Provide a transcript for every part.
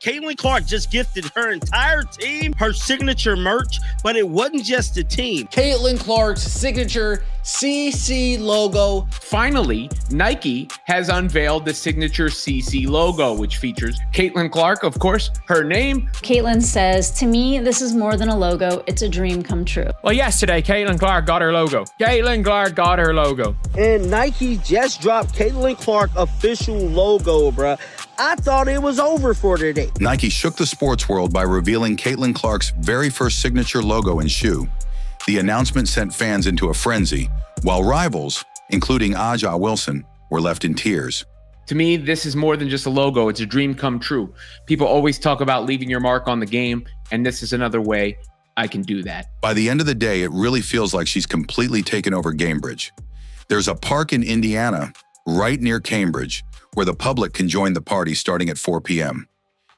Caitlin Clark just gifted her entire team her signature merch, but it wasn't just the team. Caitlin Clark's signature CC logo. Finally, Nike has unveiled the signature CC logo, which features Caitlin Clark, of course, her name. Caitlin says, "To me, this is more than a logo. It's a dream come true." Well, yesterday, Caitlin Clark got her logo. Caitlin Clark got her logo. And Nike just dropped Caitlin Clark official logo, bruh. I thought it was over for today. Nike shook the sports world by revealing Caitlin Clark's very first signature logo and shoe. The announcement sent fans into a frenzy, while rivals, including Aja Wilson, were left in tears. To me, this is more than just a logo. It's a dream come true. People always talk about leaving your mark on the game, and this is another way I can do that. By the end of the day, it really feels like she's completely taken over Cambridge. There's a park in Indiana, right near Cambridge, where the public can join the party starting at 4 p.m.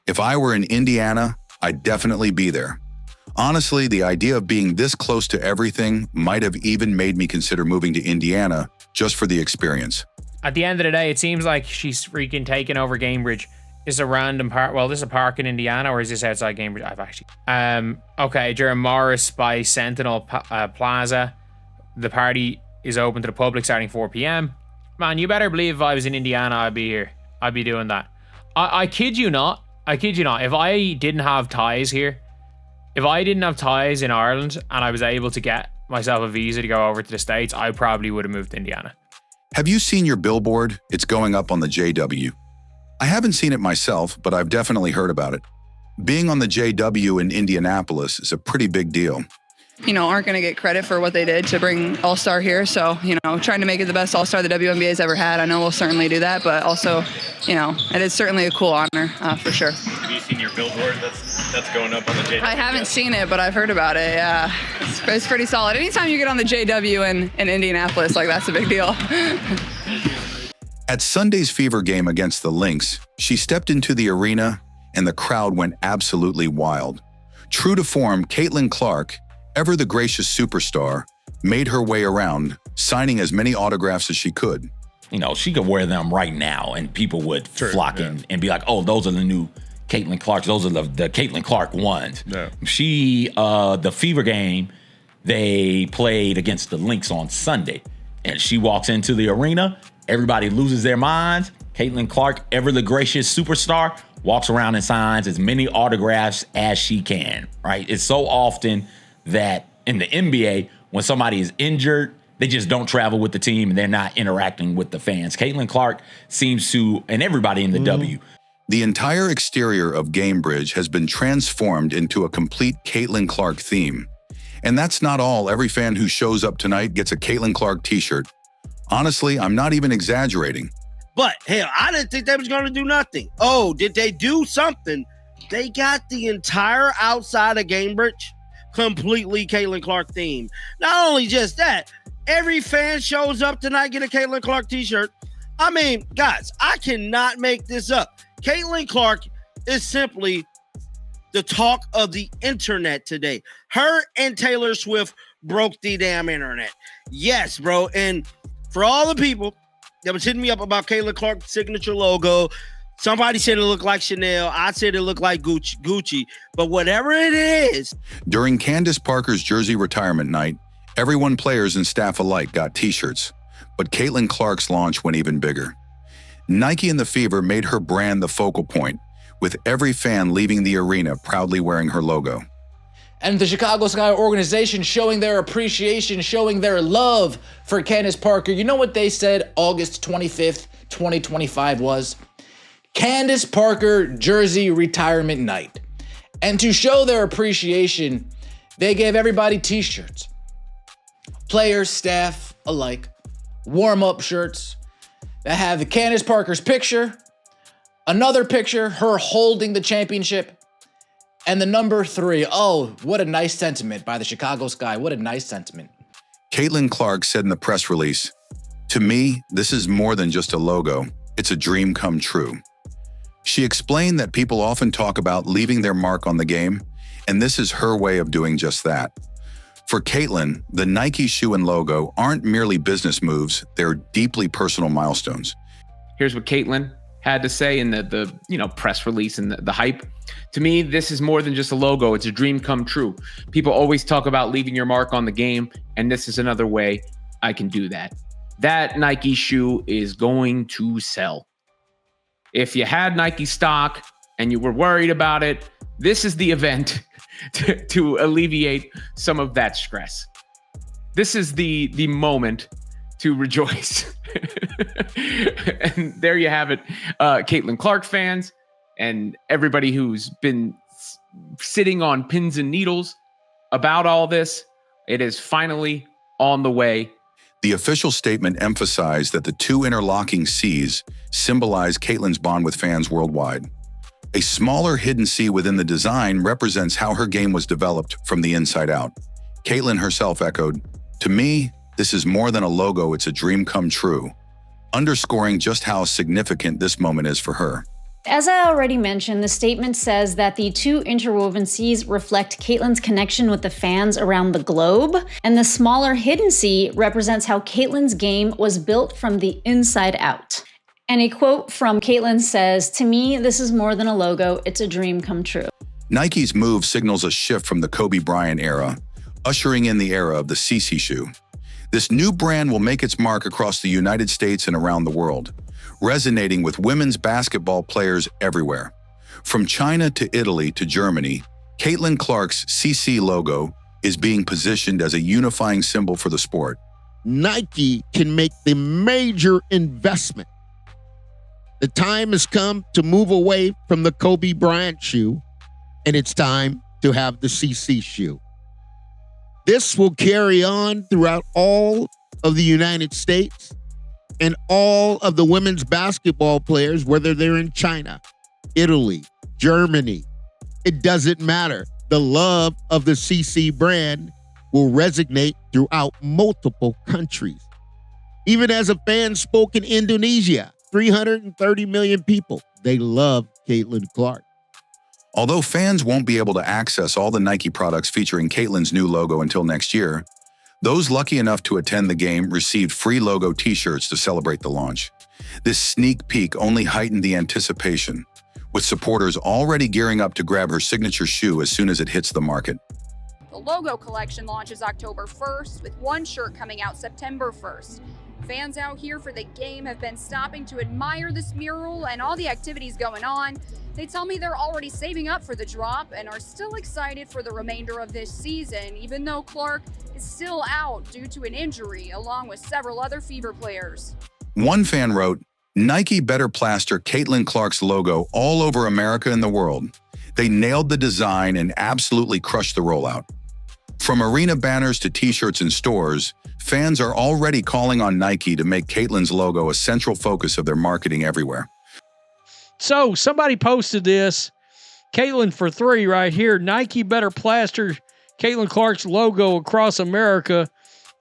If I were in Indiana, I'd definitely be there. Honestly, the idea of being this close to everything might have even made me consider moving to Indiana just for the experience. At the end of the day, it seems like she's freaking taking over Cambridge. Is a random park. Well, this is a park in Indiana, or is this outside Cambridge? I've actually. Okay, during Morris by Sentinel Plaza, the party is open to the public starting 4 p.m. Man, you better believe if I was in Indiana, I'd be here. I'd be doing that. I kid you not. I kid you not. If I didn't have ties here, if I didn't have ties in Ireland and I was able to get myself a visa to go over to the States, I probably would have moved to Indiana. Have you seen your billboard? It's going up on the JW. I haven't seen it myself, but I've definitely heard about it. Being on the JW in Indianapolis is a pretty big deal. Aren't going to get credit for what they did to bring All-Star here. So, trying to make it the best All-Star the WNBA has ever had. I know we'll certainly do that, but also, it is certainly a cool honor for sure. Have you seen your billboard that's going up on the JW? I haven't seen it, but I've heard about it. Yeah, it's pretty solid. Anytime you get on the JW in Indianapolis, that's a big deal. At Sunday's Fever game against the Lynx, she stepped into the arena and the crowd went absolutely wild. True to form, Caitlin Clark, ever the gracious superstar, made her way around, signing as many autographs as she could. She could wear them right now and people would flock in and be like, oh, those are the new Caitlin Clarks. Those are the Caitlin Clark ones. Yeah. The Fever game, they played against the Lynx on Sunday. And she walks into the arena, everybody loses their minds. Caitlin Clark, ever the gracious superstar, walks around and signs as many autographs as she can, right? It's so often that in the NBA, when somebody is injured, they just don't travel with the team and they're not interacting with the fans. Caitlin Clark seems to, and everybody in the W. The entire exterior of Gamebridge has been transformed into a complete Caitlin Clark theme. And that's not all. Every fan who shows up tonight gets a Caitlin Clark t-shirt. Honestly, I'm not even exaggerating. But, hell, I didn't think they was going to do nothing. Oh, did they do something? They got the entire outside of Gamebridge completely Caitlin Clark themed. Not only just that, every fan shows up tonight, get a Caitlin Clark t-shirt. I mean, guys, I cannot make this up. Caitlin Clark is simply the talk of the internet today. Her and Taylor Swift broke the damn internet. Yes, bro. And for all the people that was hitting me up about Caitlin Clark's signature logo, somebody said it looked like Chanel. I said it looked like Gucci. But whatever it is. During Candace Parker's jersey retirement night, everyone, players and staff alike, got t-shirts. But Caitlin Clark's launch went even bigger. Nike and the Fever made her brand the focal point, with every fan leaving the arena proudly wearing her logo. And the Chicago Sky organization showing their appreciation, showing their love for Candace Parker. You know what they said August 25th, 2025 was? Candace Parker jersey retirement night. And to show their appreciation, they gave everybody t-shirts. Players, staff alike. Warm-up shirts that have the Candace Parker's picture, another picture, her holding the championship, and the number 3. Oh, what a nice sentiment by the Chicago Sky. What a nice sentiment. Caitlin Clark said in the press release, "To me, this is more than just a logo. It's a dream come true." She explained that people often talk about leaving their mark on the game, and this is her way of doing just that. For Caitlin, the Nike shoe and logo aren't merely business moves, they're deeply personal milestones. Here's what Caitlin had to say in the press release and the hype. To me, this is more than just a logo. It's a dream come true. People always talk about leaving your mark on the game, and this is another way I can do that. That Nike shoe is going to sell. If you had Nike stock and you were worried about it, this is the event to alleviate some of that stress. This is the moment to rejoice. And there you have it, Caitlin Clark fans and everybody who's been sitting on pins and needles about all this. It is finally on the way. The official statement emphasized that the two interlocking C's symbolize Caitlin's bond with fans worldwide. A smaller hidden C within the design represents how her game was developed from the inside out. Caitlin herself echoed, "To me, this is more than a logo, it's a dream come true," underscoring just how significant this moment is for her. As I already mentioned, the statement says that the two interwoven C's reflect Caitlin's connection with the fans around the globe, and the smaller hidden C represents how Caitlin's game was built from the inside out. And a quote from Caitlin says, "To me, this is more than a logo, it's a dream come true." Nike's move signals a shift from the Kobe Bryant era, ushering in the era of the CC shoe. This new brand will make its mark across the United States and around the world, resonating with women's basketball players everywhere. From China to Italy to Germany, Caitlin Clark's CC logo is being positioned as a unifying symbol for the sport. Nike can make the major investment. The time has come to move away from the Kobe Bryant shoe, and it's time to have the CC shoe. This will carry on throughout all of the United States and all of the women's basketball players, whether they're in China, Italy, Germany. It doesn't matter. The love of the CC brand will resonate throughout multiple countries. Even as a fan spoke in Indonesia, 330 million people, they love Caitlin Clark. Although fans won't be able to access all the Nike products featuring Caitlin's new logo until next year, those lucky enough to attend the game received free logo t-shirts to celebrate the launch. This sneak peek only heightened the anticipation, with supporters already gearing up to grab her signature shoe as soon as it hits the market. The logo collection launches October 1st, with one shirt coming out September 1st. Fans out here for the game have been stopping to admire this mural and all the activities going on. They tell me they're already saving up for the drop and are still excited for the remainder of this season, even though Clark is still out due to an injury, along with several other Fever players. One fan wrote, "Nike better plaster Caitlin Clark's logo all over America and the world. They nailed the design and absolutely crushed the rollout." From arena banners to t-shirts in stores, fans are already calling on Nike to make Caitlin's logo a central focus of their marketing everywhere. So somebody posted this, Caitlin for three right here. Nike better plaster Caitlin Clark's logo across America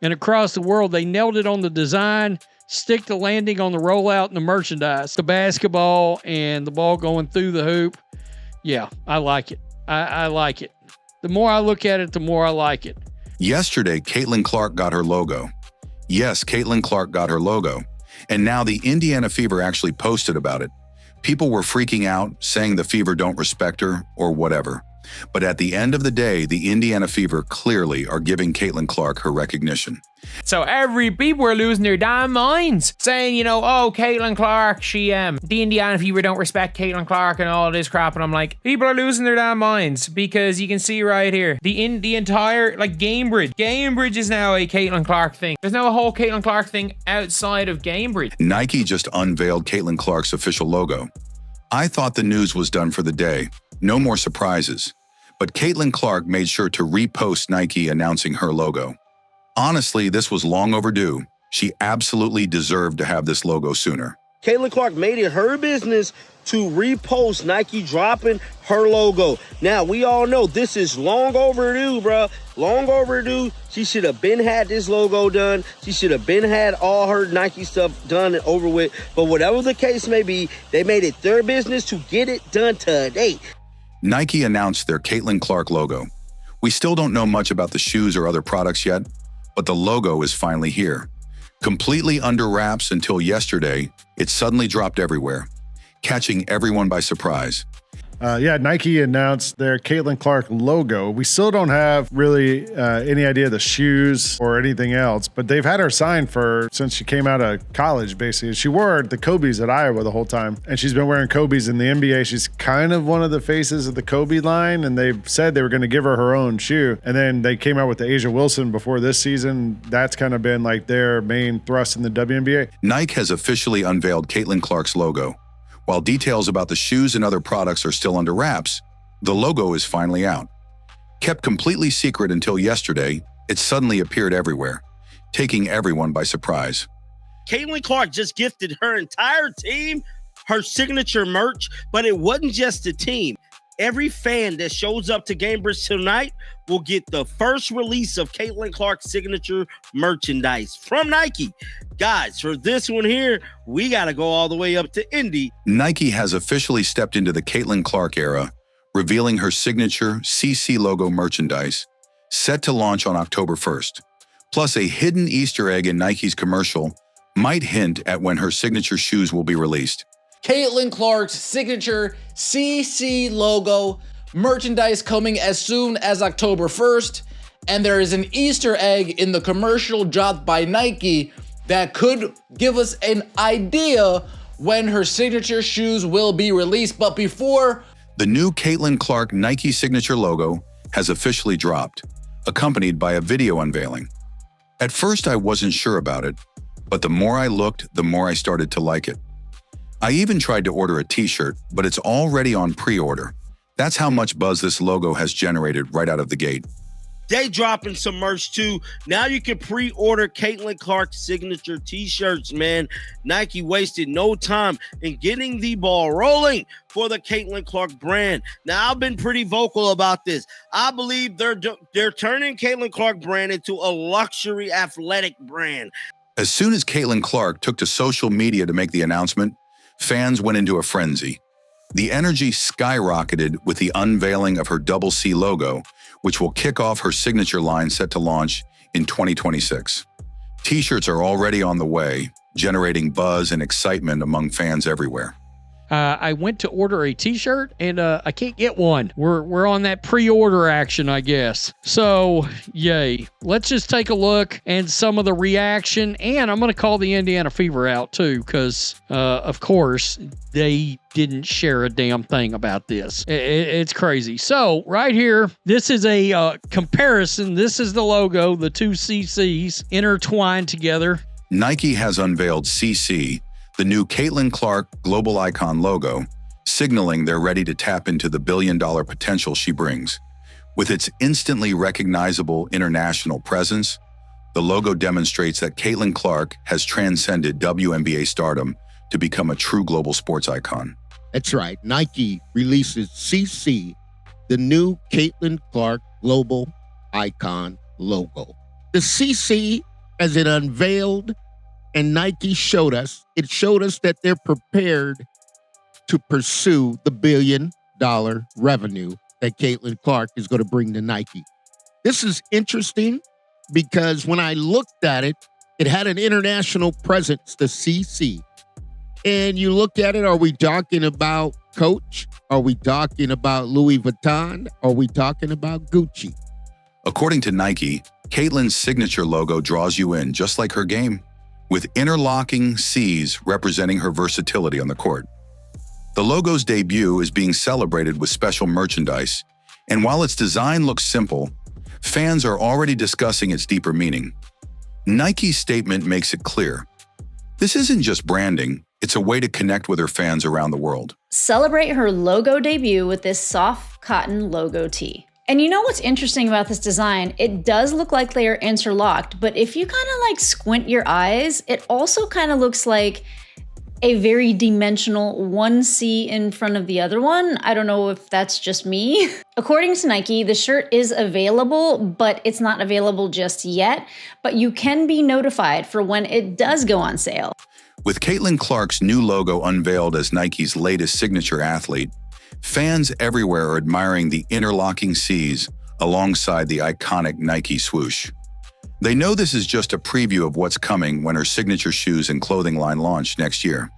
and across the world. They nailed it on the design, stick the landing on the rollout and the merchandise, the basketball and the ball going through the hoop. Yeah, I like it. I like it. The more I look at it, the more I like it. Yesterday, Caitlin Clark got her logo. Yes, Caitlin Clark got her logo. And now the Indiana Fever actually posted about it. People were freaking out, saying the Fever don't respect her or whatever. But at the end of the day, the Indiana Fever clearly are giving Caitlin Clark her recognition. So people were losing their damn minds, saying, oh, Caitlin Clark, the Indiana Fever don't respect Caitlin Clark and all this crap. And I'm like, people are losing their damn minds because you can see right here, the entire, Gamebridge is now a Caitlin Clark thing. There's no whole Caitlin Clark thing outside of Gamebridge. Nike just unveiled Caitlin Clark's official logo. I thought the news was done for the day. No more surprises. But Caitlin Clark made sure to repost Nike announcing her logo. Honestly, this was long overdue. She absolutely deserved to have this logo sooner. Caitlin Clark made it her business to repost Nike dropping her logo. Now, we all know this is long overdue, bro. Long overdue. She should have been had this logo done. She should have been had all her Nike stuff done and over with. But whatever the case may be, they made it their business to get it done today. Nike announced their Caitlin Clark logo. We still don't know much about the shoes or other products yet, but the logo is finally here. Completely under wraps until yesterday, it suddenly dropped everywhere. catching everyone by surprise. Nike announced their Caitlin Clark logo. We still don't have really any idea of the shoes or anything else, but they've had her signed since she came out of college, basically. She wore the Kobe's at Iowa the whole time, and she's been wearing Kobe's in the NBA. She's kind of one of the faces of the Kobe line, and they said they were going to give her own shoe. And then they came out with the Asia Wilson before this season. That's kind of been like their main thrust in the WNBA. Nike has officially unveiled Caitlin Clark's logo. While details about the shoes and other products are still under wraps, the logo is finally out. Kept completely secret until yesterday, it suddenly appeared everywhere, taking everyone by surprise. Caitlin Clark just gifted her entire team her signature merch, but it wasn't just the team. Every fan that shows up to Gamebridge tonight will get the first release of Caitlin Clark's signature merchandise from Nike. Guys, for this one here, we got to go all the way up to Indy. Nike has officially stepped into the Caitlin Clark era, revealing her signature CC logo merchandise, set to launch on October 1st. Plus, a hidden Easter egg in Nike's commercial might hint at when her signature shoes will be released. Caitlin Clark's signature CC logo merchandise coming as soon as October 1st, and there is an Easter egg in the commercial dropped by Nike that could give us an idea when her signature shoes will be released. But before, the new Caitlin Clark Nike signature logo has officially dropped, accompanied by a video unveiling. At first, I wasn't sure about it, but the more I looked, the more I started to like it. I even tried to order a t-shirt, but it's already on pre-order. That's how much buzz this logo has generated right out of the gate. They dropping some merch too. Now you can pre-order Caitlin Clark's signature t-shirts, man. Nike wasted no time in getting the ball rolling for the Caitlin Clark brand. Now, I've been pretty vocal about this. I believe they're turning Caitlin Clark brand into a luxury athletic brand. As soon as Caitlin Clark took to social media to make the announcement, fans went into a frenzy. The energy skyrocketed with the unveiling of her double C logo, which will kick off her signature line set to launch in 2026. T-shirts are already on the way, generating buzz and excitement among fans everywhere. I went to order a t-shirt and I can't get one. We're on that pre-order action, I guess. So, yay. Let's just take a look and some of the reaction. And I'm going to call the Indiana Fever out too, because, of course, they didn't share a damn thing about this. It's crazy. So, right here, this is a comparison. This is the logo, the two CCs intertwined together. Nike has unveiled CC, the new Caitlin Clark Global Icon logo, signaling they're ready to tap into the billion-dollar potential she brings. With its instantly recognizable international presence, the logo demonstrates that Caitlin Clark has transcended WNBA stardom to become a true global sports icon. That's right. Nike releases CC, the new Caitlin Clark Global Icon logo. The CC, as it unveiled, and Nike showed us that they're prepared to pursue the billion-dollar revenue that Caitlin Clark is going to bring to Nike. This is interesting because when I looked at it, it had an international presence, the CC. And you look at it, are we talking about Coach? Are we talking about Louis Vuitton? Are we talking about Gucci? According to Nike, Caitlin's signature logo draws you in just like her game, with interlocking C's representing her versatility on the court. The logo's debut is being celebrated with special merchandise, and while its design looks simple, fans are already discussing its deeper meaning. Nike's statement makes it clear. This isn't just branding, it's a way to connect with her fans around the world. Celebrate her logo debut with this soft cotton logo tee. And you know what's interesting about this design? It does look like they are interlocked, but if you kind of like squint your eyes, it also kind of looks like a very dimensional one C in front of the other one. I don't know if that's just me. According to Nike, the shirt is available, but it's not available just yet, but you can be notified for when it does go on sale. With Caitlin Clark's new logo unveiled as Nike's latest signature athlete, fans everywhere are admiring the interlocking C's alongside the iconic Nike swoosh. They know this is just a preview of what's coming when her signature shoes and clothing line launch next year.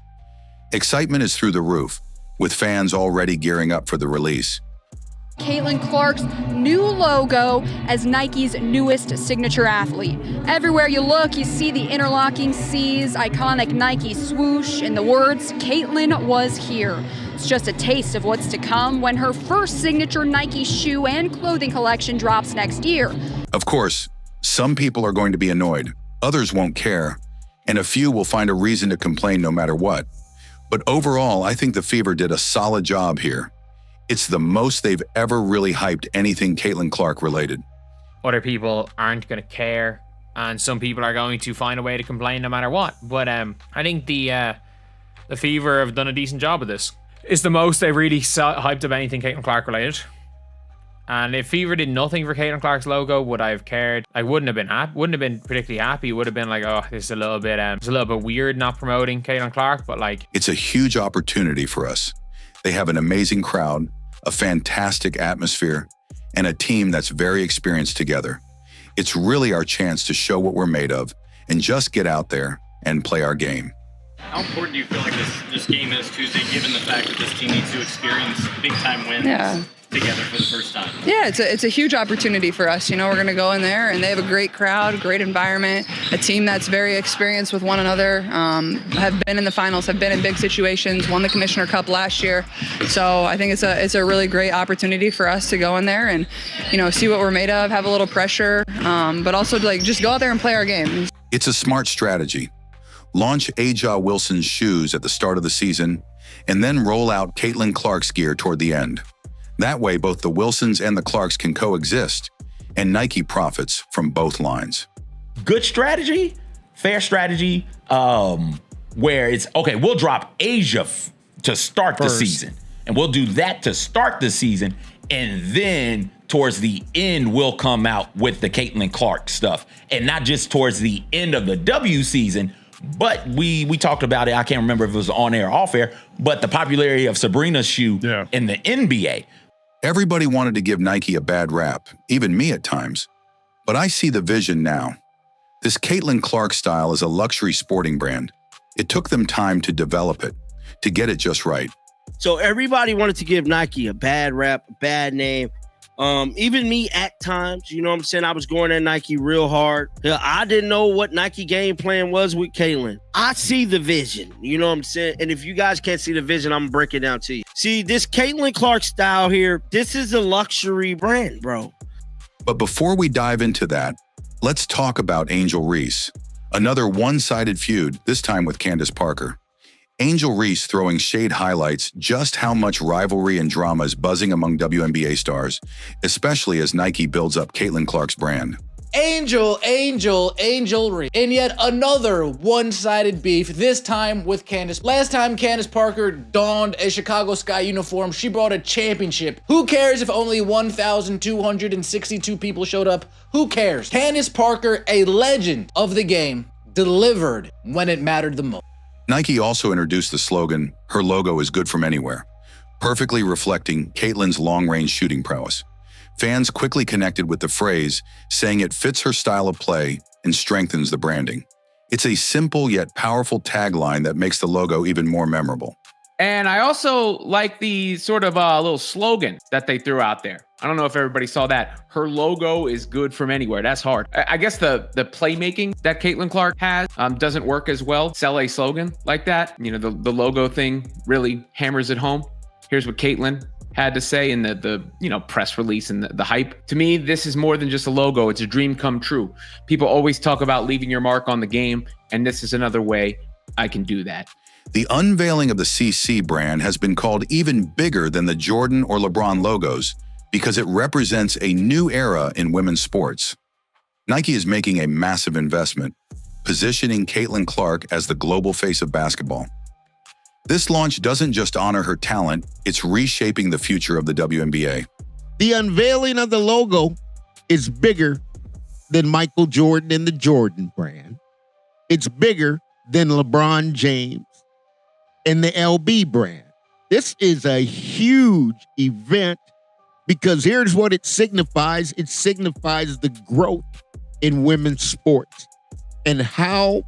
Excitement is through the roof, with fans already gearing up for the release. Caitlin Clark's new logo as Nike's newest signature athlete. Everywhere you look, you see the interlocking C's, iconic Nike swoosh, and the words, Caitlin was here. It's just a taste of what's to come when her first signature Nike shoe and clothing collection drops next year. Of course, some people are going to be annoyed, others won't care, and a few will find a reason to complain no matter what. But overall, I think the Fever did a solid job here. It's the most they've ever really hyped anything Caitlin Clark related. Other people aren't going to care, and some people are going to find a way to complain no matter what. But I think the Fever have done a decent job of this. It's the most they've really hyped about anything Caitlin Clark related. And if Fever did nothing for Caitlin Clark's logo, would I have cared? I wouldn't have been happy. Wouldn't have been particularly happy. Would have been like, oh, this is a little bit weird not promoting Caitlin Clark. But like, it's a huge opportunity for us. They have an amazing crowd, a fantastic atmosphere, and a team that's very experienced together. It's really our chance to show what we're made of and just get out there and play our game. How important do you feel like this game is Tuesday, given the fact that this team needs to experience big-time wins together for the first time? Yeah, it's a huge opportunity for us. You know, we're going to go in there, and they have a great crowd, great environment, a team that's very experienced with one another, have been in the finals, have been in big situations, won the Commissioner Cup last year. So I think it's a really great opportunity for us to go in there and, you know, see what we're made of, have a little pressure, but also like just go out there and play our game. It's a smart strategy. Launch Aja Wilson's shoes at the start of the season, and then roll out Caitlin Clark's gear toward the end. That way, both the Wilsons and the Clarks can coexist, and Nike profits from both lines. Good strategy, fair strategy, where it's, okay, we'll drop Asia to start the season, and we'll do that to start the season, and then towards the end, we'll come out with the Caitlin Clark stuff, and not just towards the end of the W season, but we talked about it. I can't remember if it was on air or off air, but the popularity of Sabrina's shoe in the NBA. Everybody wanted to give Nike a bad rap, even me at times. But I see the vision now. This Caitlin Clark style is a luxury sporting brand. It took them time to develop it, to get it just right. So everybody wanted to give Nike a bad rap, a bad name. Even me at times, you know what I'm saying? I was going at Nike real hard. I didn't know what Nike game plan was with Caitlin. I see the vision, you know what I'm saying? And if you guys can't see the vision, I'm breaking it down to you. See, this Caitlin Clark style here, this is a luxury brand, bro. But before we dive into that, let's talk about Angel Reese. Another one-sided feud, this time with Candace Parker. Angel Reese throwing shade highlights just how much rivalry and drama is buzzing among WNBA stars, especially as Nike builds up Caitlin Clark's brand. Angel Reese. And yet another one-sided beef, this time with Candace. Last time Candace Parker donned a Chicago Sky uniform, she brought a championship. Who cares if only 1,262 people showed up? Who cares? Candace Parker, a legend of the game, delivered when it mattered the most. Nike also introduced the slogan, "Her logo is good from anywhere," perfectly reflecting Caitlin's long-range shooting prowess. Fans quickly connected with the phrase, saying it fits her style of play and strengthens the branding. It's a simple yet powerful tagline that makes the logo even more memorable. And I also like the sort of little slogan that they threw out there. I don't know if everybody saw that. Her logo is good from anywhere. That's hard. I guess the playmaking that Caitlin Clark has doesn't work as well. Sell a slogan like that. You know, the logo thing really hammers it home. Here's what Caitlin had to say in the press release and the hype. To me, this is more than just a logo. It's a dream come true. People always talk about leaving your mark on the game, and this is another way I can do that. The unveiling of the CC brand has been called even bigger than the Jordan or LeBron logos because it represents a new era in women's sports. Nike is making a massive investment, positioning Caitlin Clark as the global face of basketball. This launch doesn't just honor her talent, it's reshaping the future of the WNBA. The unveiling of the logo is bigger than Michael Jordan and the Jordan brand. It's bigger than LeBron James and the LB brand. This is a huge event because here's what it signifies. It signifies the growth in women's sports and how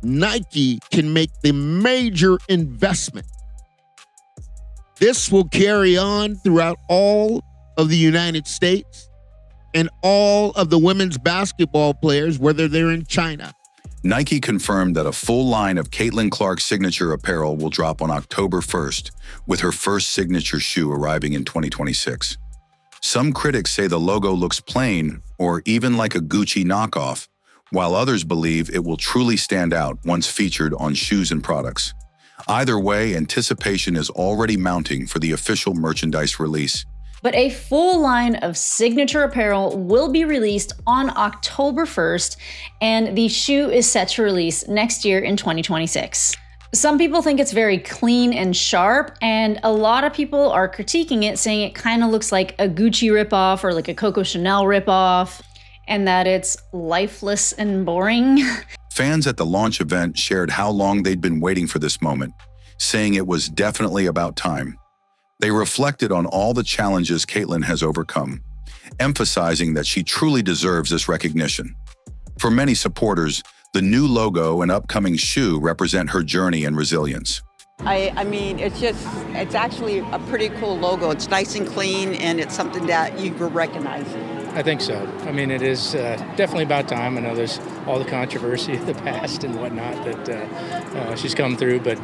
Nike can make the major investment. This will carry on throughout all of the United States and all of the women's basketball players, whether they're in China. Nike confirmed that a full line of Caitlin Clark signature apparel will drop on October 1st, with her first signature shoe arriving in 2026. Some critics say the logo looks plain or even like a Gucci knockoff, while others believe it will truly stand out once featured on shoes and products. Either way, anticipation is already mounting for the official merchandise release. But a full line of signature apparel will be released on October 1st, and the shoe is set to release next year in 2026. Some people think it's very clean and sharp, and a lot of people are critiquing it, saying it kind of looks like a Gucci ripoff or like a Coco Chanel ripoff, and that it's lifeless and boring. Fans at the launch event shared how long they'd been waiting for this moment, saying it was definitely about time. They reflected on all the challenges Caitlin has overcome, emphasizing that she truly deserves this recognition. For many supporters, the new logo and upcoming shoe represent her journey and resilience. I mean, it's actually a pretty cool logo. It's nice and clean, and it's something that you will recognize. I think so. I mean, it is definitely about time. I know there's all the controversy of the past and whatnot that she's come through, but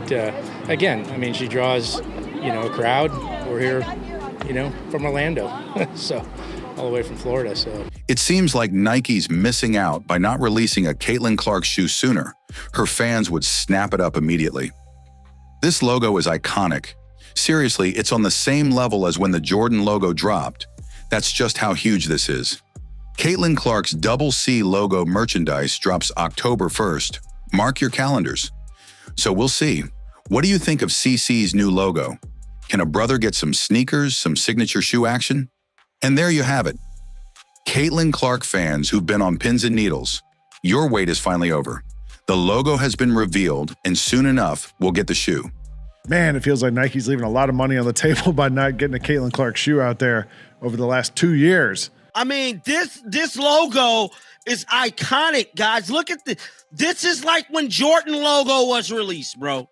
again, I mean, she draws, a crowd. We're here, from Orlando, so all the way from Florida. So it seems like Nike's missing out by not releasing a Caitlin Clark shoe sooner. Her fans would snap it up immediately. This logo is iconic. Seriously, it's on the same level as when the Jordan logo dropped. That's just how huge this is. Caitlin Clark's Double C logo merchandise drops October 1st. Mark your calendars. So we'll see. What do you think of CC's new logo? Can a brother get some sneakers, some signature shoe action? And there you have it. Caitlin Clark fans who've been on pins and needles, your wait is finally over. The logo has been revealed, and soon enough, we'll get the shoe. Man, it feels like Nike's leaving a lot of money on the table by not getting a Caitlin Clark shoe out there over the last 2 years. I mean, this logo is iconic, guys. Look at this is like when Jordan logo was released, bro.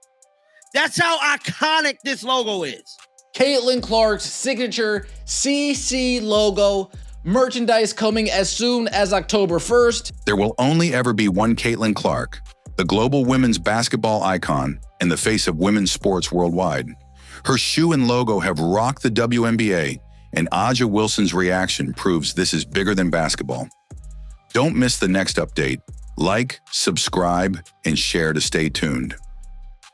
That's how iconic this logo is. Caitlin Clark's signature CC logo, merchandise coming as soon as October 1st. There will only ever be one Caitlin Clark, the global women's basketball icon and the face of women's sports worldwide. Her shoe and logo have rocked the WNBA, and Aja Wilson's reaction proves this is bigger than basketball. Don't miss the next update. Like, subscribe, and share to stay tuned.